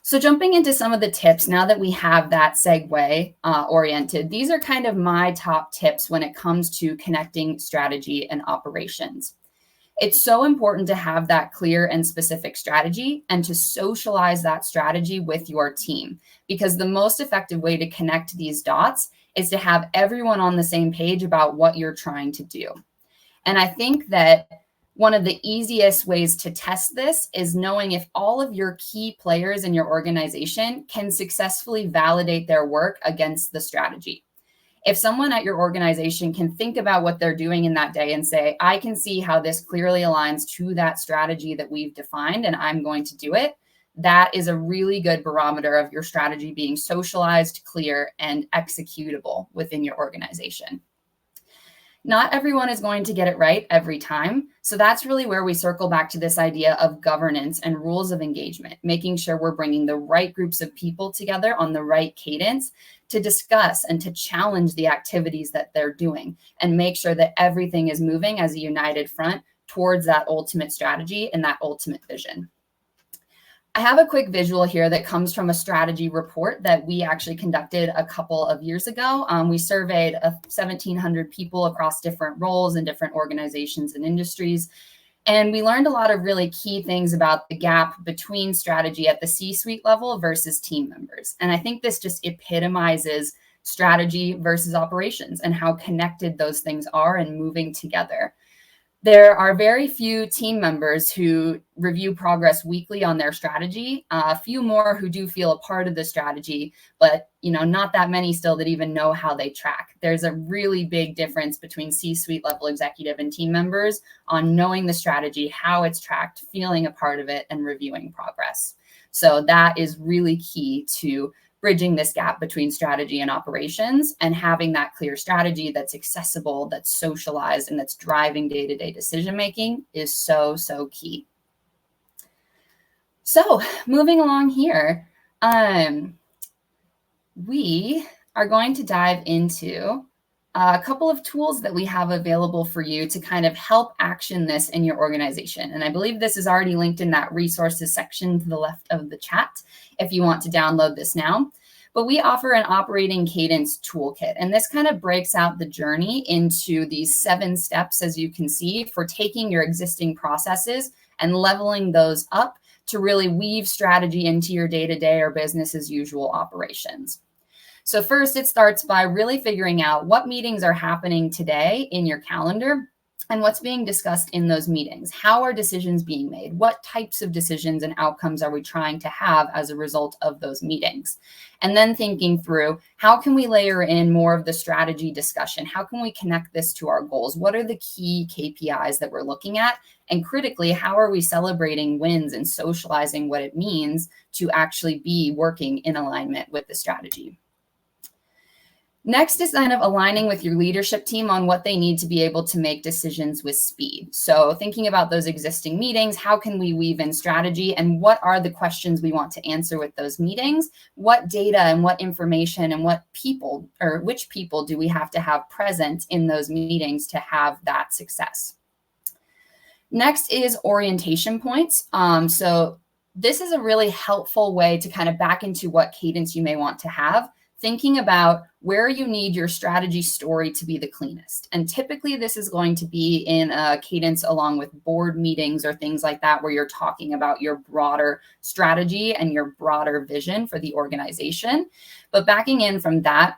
So jumping into some of the tips, now that we have that segue oriented, these are kind of my top tips when it comes to connecting strategy and operations. It's so important to have that clear and specific strategy and to socialize that strategy with your team, because the most effective way to connect these dots is to have everyone on the same page about what you're trying to do. And I think that one of the easiest ways to test this is knowing if all of your key players in your organization can successfully validate their work against the strategy. If someone at your organization can think about what they're doing in that day and say, I can see how this clearly aligns to that strategy that we've defined and I'm going to do it, that is a really good barometer of your strategy being socialized, clear, and executable within your organization. Not everyone is going to get it right every time. So that's really where we circle back to this idea of governance and rules of engagement, making sure we're bringing the right groups of people together on the right cadence to discuss and to challenge the activities that they're doing and make sure that everything is moving as a united front towards that ultimate strategy and that ultimate vision. I have a quick visual here that comes from a strategy report that we actually conducted a couple of years ago. We surveyed 1,700 people across different roles in different organizations and industries. And we learned a lot of really key things about the gap between strategy at the C-suite level versus team members. And I think this just epitomizes strategy versus operations and how connected those things are and moving together. There are very few team members who review progress weekly on their strategy, a few more who do feel a part of the strategy, but not that many still that even know how they track. There's a really big difference between C-suite level executive and team members on knowing the strategy, how it's tracked, feeling a part of it, and reviewing progress. So that is really key to bridging this gap between strategy and operations, and having that clear strategy that's accessible, that's socialized, and that's driving day-to-day decision-making is so, so key. So moving along here, we are going to dive into a couple of tools that we have available for you to kind of help action this in your organization. And I believe this is already linked in that resources section to the left of the chat if you want to download this now. But we offer an operating cadence toolkit, and this kind of breaks out the journey into these 7 steps, as you can see, for taking your existing processes and leveling those up to really weave strategy into your day-to-day or business as usual operations. So first, it starts by really figuring out what meetings are happening today in your calendar and what's being discussed in those meetings. How are decisions being made? What types of decisions and outcomes are we trying to have as a result of those meetings? And then thinking through, how can we layer in more of the strategy discussion? How can we connect this to our goals? What are the key KPIs that we're looking at? And critically, how are we celebrating wins and socializing what it means to actually be working in alignment with the strategy? Next is kind of aligning with your leadership team on what they need to be able to make decisions with speed. So thinking about those existing meetings, how can we weave in strategy, and what are the questions we want to answer with those meetings? What data and what information and what people, or which people do we have to have present in those meetings to have that success? Next is orientation points. So this is a really helpful way to kind of back into what cadence you may want to have, thinking about where you need your strategy story to be the cleanest. And typically this is going to be in a cadence along with board meetings or things like that, where you're talking about your broader strategy and your broader vision for the organization. But backing in from that,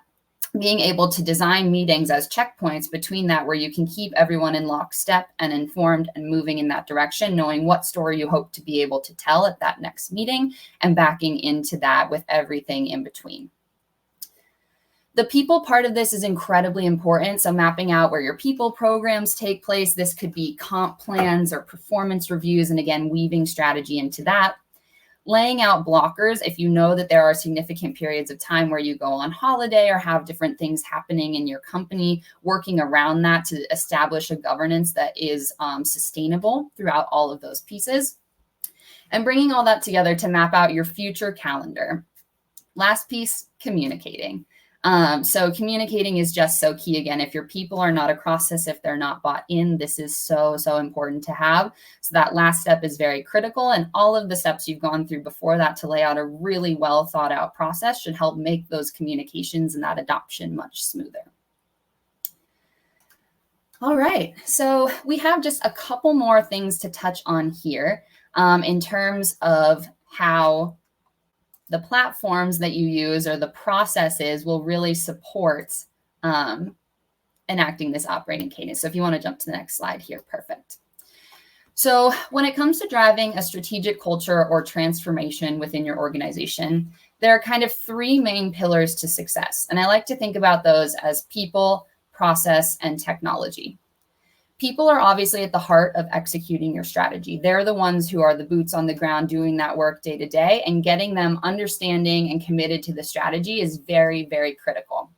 being able to design meetings as checkpoints between that, where you can keep everyone in lockstep and informed and moving in that direction, knowing what story you hope to be able to tell at that next meeting, and backing into that with everything in between. The people part of this is incredibly important. So mapping out where your people programs take place. This could be comp plans or performance reviews. And again, weaving strategy into that. Laying out blockers if you know that there are significant periods of time where you go on holiday or have different things happening in your company, working around that to establish a governance that is sustainable throughout all of those pieces. And bringing all that together to map out your future calendar. Last piece, communicating. So communicating is just so key. Again, if your people are not across this, if they're not bought in, this is so, so important to have. So that last step is very critical, and all of the steps you've gone through before that to lay out a really well thought out process should help make those communications and that adoption much smoother. All right, so we have just a couple more things to touch on here in terms of how the platforms that you use or the processes will really support enacting this operating cadence. So if you want to jump to the next slide here, perfect. So when it comes to driving a strategic culture or transformation within your organization, there are kind of 3 main pillars to success. And I like to think about those as people, process, and technology. People are obviously at the heart of executing your strategy. They're the ones who are the boots on the ground doing that work day to day, and getting them understanding and committed to the strategy is very, very critical.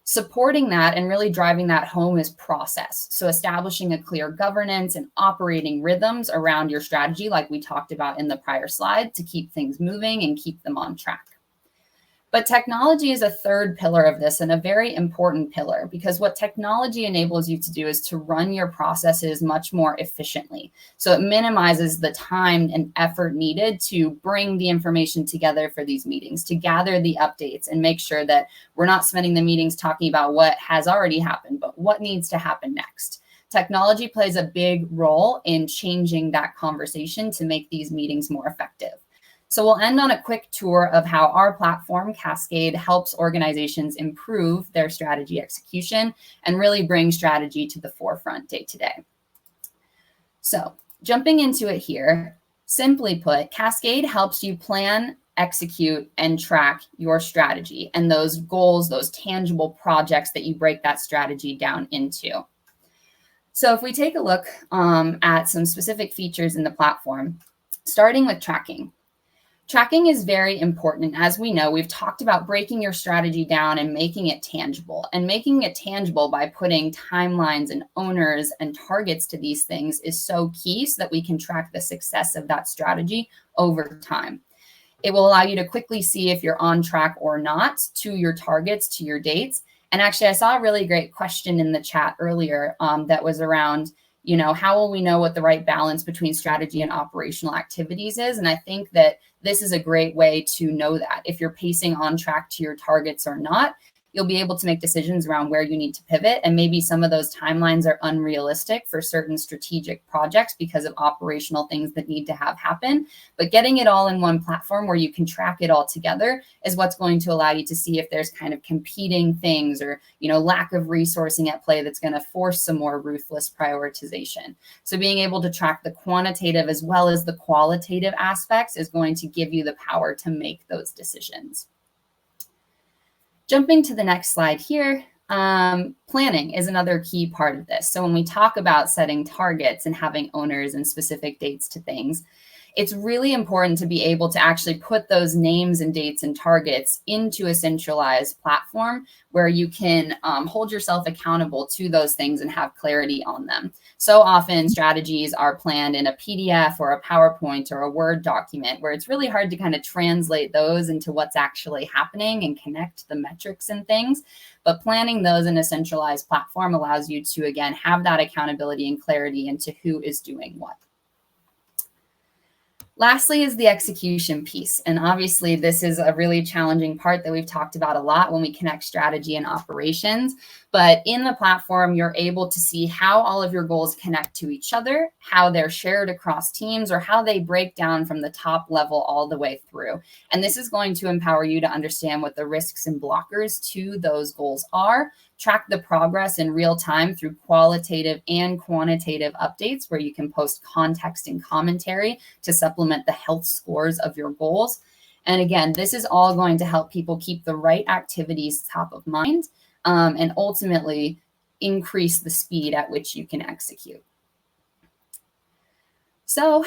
Supporting that and really driving that home is process. So establishing a clear governance and operating rhythms around your strategy, like we talked about in the prior slide, to keep things moving and keep them on track. But technology is a third pillar of this, and a very important pillar, because what technology enables you to do is to run your processes much more efficiently. So it minimizes the time and effort needed to bring the information together for these meetings, to gather the updates and make sure that we're not spending the meetings talking about what has already happened, but what needs to happen next. Technology plays a big role in changing that conversation to make these meetings more effective. So we'll end on a quick tour of how our platform, Cascade, helps organizations improve their strategy execution and really bring strategy to the forefront day to day. So jumping into it here, simply put, Cascade helps you plan, execute, and track your strategy and those goals, those tangible projects that you break that strategy down into. So if we take a look at some specific features in the platform, starting with tracking. Tracking is very important. As we know, we've talked about breaking your strategy down and making it tangible. And making it tangible by putting timelines and owners and targets to these things is so key, so that we can track the success of that strategy over time. It will allow you to quickly see if you're on track or not to your targets, to your dates. And actually, I saw a really great question in the chat earlier that was around, how will we know what the right balance between strategy and operational activities is? And I think that this is a great way to know that. If you're pacing on track to your targets or not, you'll be able to make decisions around where you need to pivot. And maybe some of those timelines are unrealistic for certain strategic projects because of operational things that need to have happen. But getting it all in one platform where you can track it all together is what's going to allow you to see if there's kind of competing things or, lack of resourcing at play that's going to force some more ruthless prioritization. So being able to track the quantitative as well as the qualitative aspects is going to give you the power to make those decisions. Jumping to the next slide here, planning is another key part of this. So when we talk about setting targets and having owners and specific dates to things, it's really important to be able to actually put those names and dates and targets into a centralized platform where you can hold yourself accountable to those things and have clarity on them. So often strategies are planned in a PDF or a PowerPoint or a Word document where it's really hard to kind of translate those into what's actually happening and connect the metrics and things. But planning those in a centralized platform allows you to, again, have that accountability and clarity into who is doing what. Lastly is the execution piece. And obviously, this is a really challenging part that we've talked about a lot when we connect strategy and operations. But in the platform, you're able to see how all of your goals connect to each other, how they're shared across teams, or how they break down from the top level all the way through. And this is going to empower you to understand what the risks and blockers to those goals are, track the progress in real time through qualitative and quantitative updates where you can post context and commentary to supplement the health scores of your goals. And again, this is all going to help people keep the right activities top of mind and ultimately increase the speed at which you can execute. So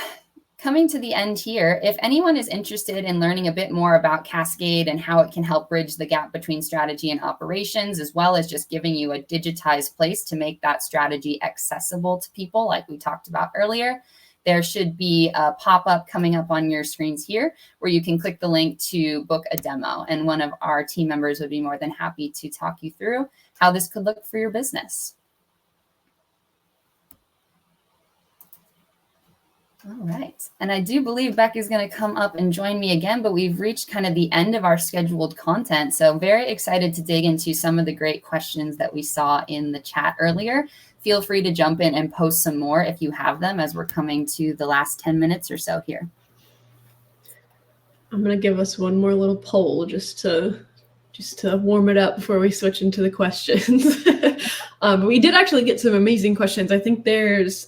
coming to the end here, if anyone is interested in learning a bit more about Cascade and how it can help bridge the gap between strategy and operations, as well as just giving you a digitized place to make that strategy accessible to people like we talked about earlier, there should be a pop-up coming up on your screens here where you can click the link to book a demo. And one of our team members would be more than happy to talk you through how this could look for your business. All right. And I do believe Beck is going to come up and join me again, but we've reached kind of the end of our scheduled content. So very excited to dig into some of the great questions that we saw in the chat earlier. Feel free to jump in and post some more if you have them as we're coming to the last 10 minutes or so here. I'm going to give us one more little poll just to warm it up before we switch into the questions. We did actually get some amazing questions. I think there's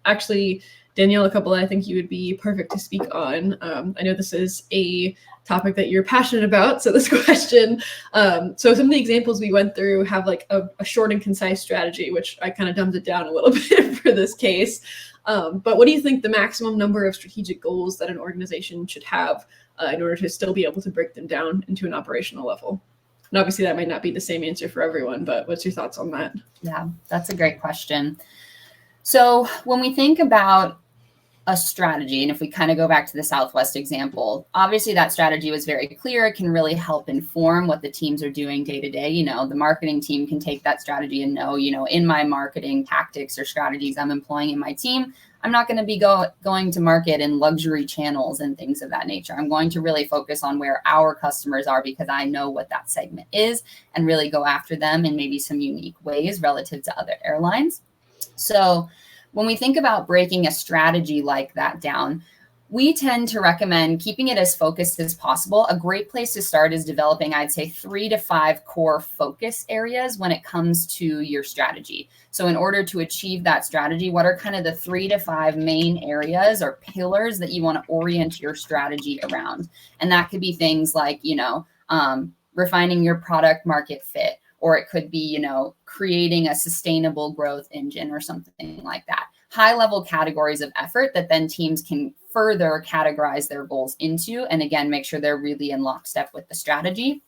actually, Danielle, a couple that I think you would be perfect to speak on. I know this is a topic that you're passionate about, so this question. So some of the examples we went through have like a short and concise strategy, which I kind of dumbed it down a little bit for this case. But what do you think the maximum number of strategic goals that an organization should have in order to still be able to break them down into an operational level? And obviously that might not be the same answer for everyone, but what's your thoughts on that? Yeah, that's a great question. So when we think about a strategy, and if we kind of go back to the Southwest example, obviously that strategy was very clear. It can really help inform what the teams are doing day to day. The marketing team can take that strategy and know, in my marketing tactics or strategies I'm employing in my team, I'm not going to be going to market in luxury channels and things of that nature. I'm going to really focus on where our customers are because I know what that segment is and really go after them in maybe some unique ways relative to other airlines. So when we think about breaking a strategy like that down, we tend to recommend keeping it as focused as possible. A great place to start is developing, I'd say, 3 to 5 core focus areas when it comes to your strategy. So in order to achieve that strategy, what are kind of the 3 to 5 main areas or pillars that you want to orient your strategy around? And that could be things like, refining your product market fit, or it could be, creating a sustainable growth engine or something like that. High level categories of effort that then teams can further categorize their goals into, and again, make sure they're really in lockstep with the strategy.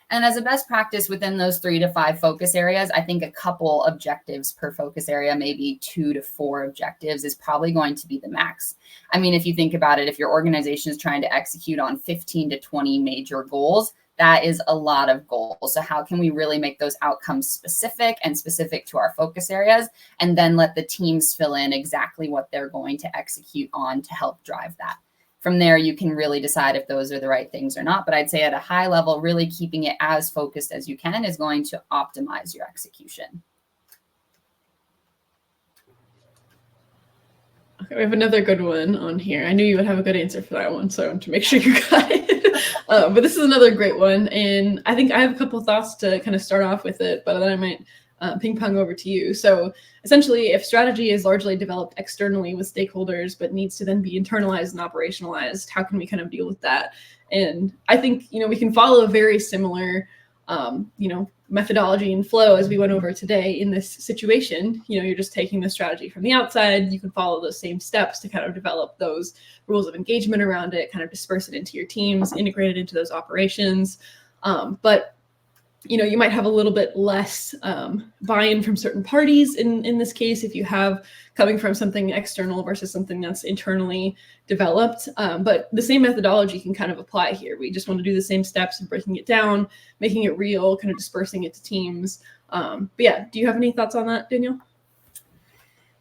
And as a best practice within those 3 to 5 focus areas, I think a couple objectives per focus area, maybe 2 to 4 objectives is probably going to be the max. I mean, if you think about it, if your organization is trying to execute on 15 to 20 major goals, that is a lot of goals. So how can we really make those outcomes specific and specific to our focus areas, and then let the teams fill in exactly what they're going to execute on to help drive that? From there, you can really decide if those are the right things or not. But I'd say at a high level, really keeping it as focused as you can is going to optimize your execution. Okay, we have another good one on here. I knew you would have a good answer for that one, so I want to make sure you got it. But this is another great one, and I think I have a couple thoughts to kind of start off with it, but then I might ping pong over to you. So essentially, if strategy is largely developed externally with stakeholders, but needs to then be internalized and operationalized, how can we kind of deal with that? And I think, we can follow a very similar, methodology and flow as we went over today in this situation. You're just taking the strategy from the outside. You can follow those same steps to kind of develop those rules of engagement around it, kind of disperse it into your teams, integrate it into those operations. But you might have a little bit less buy-in from certain parties in this case if you have coming from something external versus something that's internally developed. But the same methodology can kind of apply here. We just want to do the same steps of breaking it down, making it real, kind of dispersing it to teams. But yeah, do you have any thoughts on that, Danielle?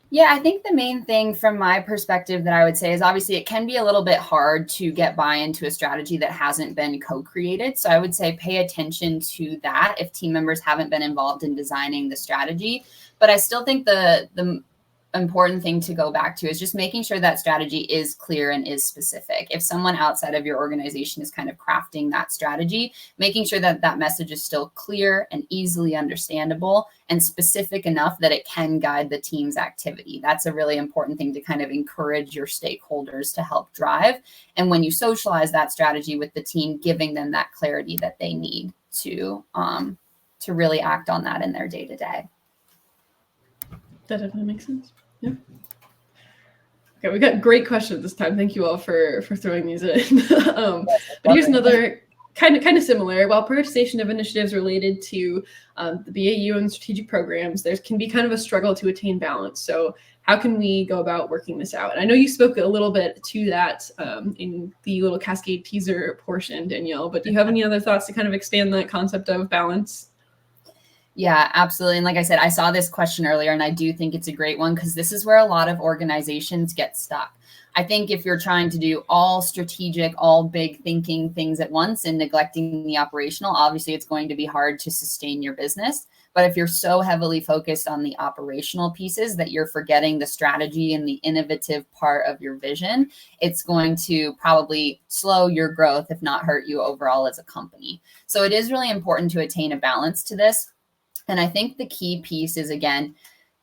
Yeah, I think the main thing from my perspective that I would say is obviously it can be a little bit hard to get buy-in to a strategy that hasn't been co-created. So I would say pay attention to that if team members haven't been involved in designing the strategy. But I still think the important thing to go back to is just making sure that strategy is clear and is specific. If someone outside of your organization is kind of crafting that strategy, making sure that that message is still clear and easily understandable and specific enough that it can guide the team's activity. That's a really important thing to kind of encourage your stakeholders to help drive. And when you socialize that strategy with the team, giving them that clarity that they need to really act on that in their day-to-day. That definitely makes sense. Yeah. Okay, we got great questions this time. Thank you all for throwing these in. But here's another kind of similar. While prioritization of initiatives related to the BAU and strategic programs, there can be kind of a struggle to attain balance. So how can we go about working this out? And I know you spoke a little bit to that in the little Cascade teaser portion, Danielle, but do you have any other thoughts to kind of expand that concept of balance? Yeah, absolutely. And like I said, I saw this question earlier, and I do think it's a great one because this is where a lot of organizations get stuck. I think if you're trying to do all strategic, all big thinking things at once and neglecting the operational, obviously it's going to be hard to sustain your business. But if you're so heavily focused on the operational pieces that you're forgetting the strategy and the innovative part of your vision, it's going to probably slow your growth, if not hurt you overall as a company. So it is really important to attain a balance to this. And I think the key piece is, again,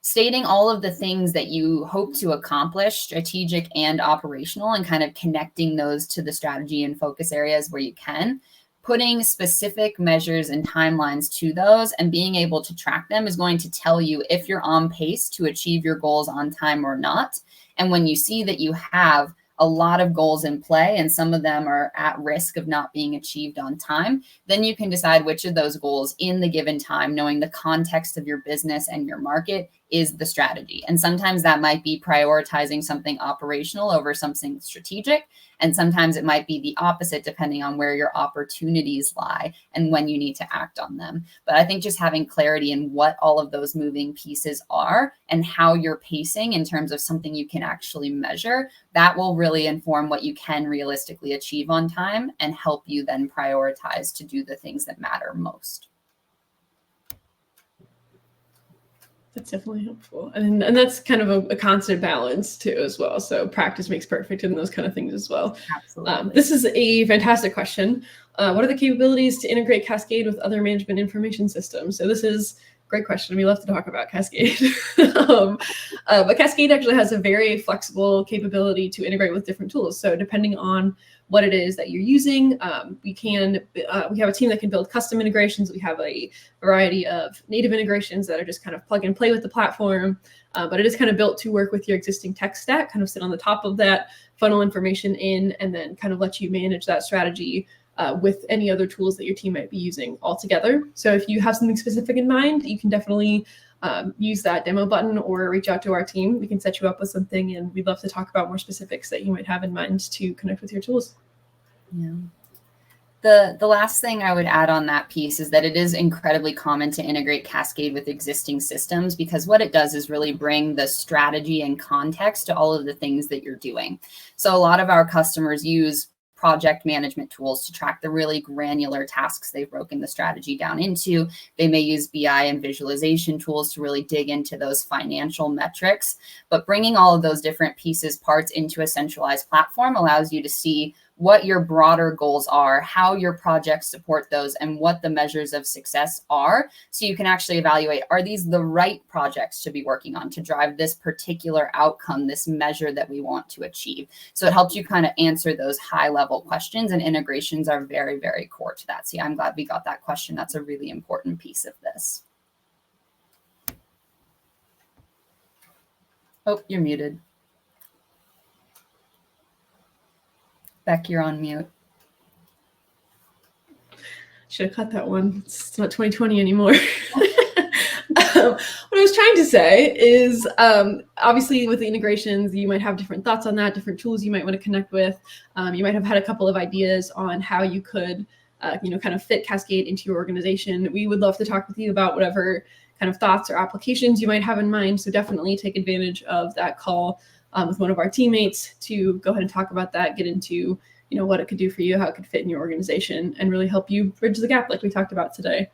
stating all of the things that you hope to accomplish, strategic and operational, and kind of connecting those to the strategy and focus areas where you can. Putting specific measures and timelines to those and being able to track them is going to tell you if you're on pace to achieve your goals on time or not. And when you see that you have a lot of goals in play and some of them are at risk of not being achieved on time, then you can decide which of those goals in the given time, knowing the context of your business and your market, is the strategy. And sometimes that might be prioritizing something operational over something strategic. And sometimes it might be the opposite, depending on where your opportunities lie and when you need to act on them. But I think just having clarity in what all of those moving pieces are and how you're pacing in terms of something you can actually measure, that will really inform what you can realistically achieve on time and help you then prioritize to do the things that matter most. That's definitely helpful. And that's kind of a constant balance too, as well. So practice makes perfect and those kind of things as well. Absolutely. This is a fantastic question. What are the capabilities to integrate Cascade with other management information systems? So this is a great question. We love to talk about Cascade. But Cascade actually has a very flexible capability to integrate with different tools. So depending on what it is that you're using, we have a team that can build custom integrations. We have a variety of native integrations that are just kind of plug and play with the platform, but it is kind of built to work with your existing tech stack, kind of sit on the top of that, funnel information in, and then kind of let you manage that strategy with any other tools that your team might be using all together. So if you have something specific in mind, you can definitely use that demo button or reach out to our team. We can set you up with something, and we'd love to talk about more specifics that you might have in mind to connect with your tools. Yeah. The last thing I would add on that piece is that it is incredibly common to integrate Cascade with existing systems, because what it does is really bring the strategy and context to all of the things that you're doing. So a lot of our customers use project management tools to track the really granular tasks they've broken the strategy down into. They may use BI and visualization tools to really dig into those financial metrics. But bringing all of those different pieces, parts into a centralized platform allows you to see what your broader goals are, how your projects support those, and what the measures of success are. So you can actually evaluate, are these the right projects to be working on to drive this particular outcome, this measure that we want to achieve? So it helps you kind of answer those high level questions, and integrations are very, very core to that. See, I'm glad we got that question. That's a really important piece of this. Oh, you're muted. Beck, you're on mute. Should have cut that one. It's not 2020 anymore. What I was trying to say is, obviously with the integrations, you might have different thoughts on that, different tools you might want to connect with. You might have had a couple of ideas on how you could, kind of fit Cascade into your organization. We would love to talk with you about whatever kind of thoughts or applications you might have in mind. So definitely take advantage of that call with one of our teammates to go ahead and talk about that, get into what it could do for you, how it could fit in your organization, and really help you bridge the gap like we talked about today.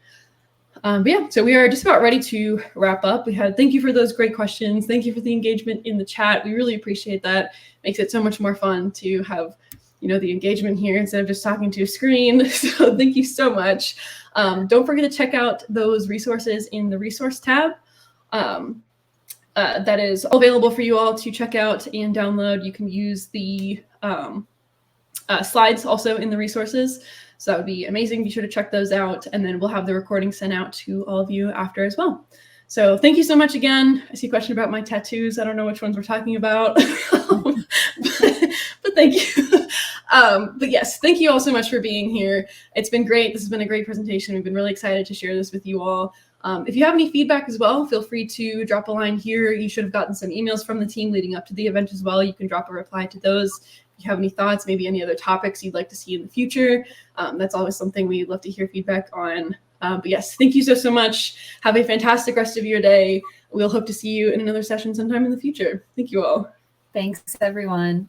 But yeah, so we are just about ready to wrap up. Thank you for those great questions. Thank you for the engagement in the chat. We really appreciate that. Makes it so much more fun to have the engagement here instead of just talking to a screen. So thank you so much. Don't forget to check out those resources in the resource tab. That is available for you all to check out and download. You can use the slides also in the resources. So that would be amazing. Be sure to check those out. And then we'll have the recording sent out to all of you after as well. So thank you so much again. I see a question about my tattoos. I don't know which ones we're talking about, but thank you. But yes, thank you all so much for being here. It's been great. This has been a great presentation. We've been really excited to share this with you all. If you have any feedback as well, feel free to drop a line here. You should have gotten some emails from the team leading up to the event as well. You can drop a reply to those. If you have any thoughts, maybe any other topics you'd like to see in the future, that's always something we'd love to hear feedback on. But yes, thank you so much. Have a fantastic rest of your day. We'll hope to see you in another session sometime in the future. Thank you all. Thanks, everyone.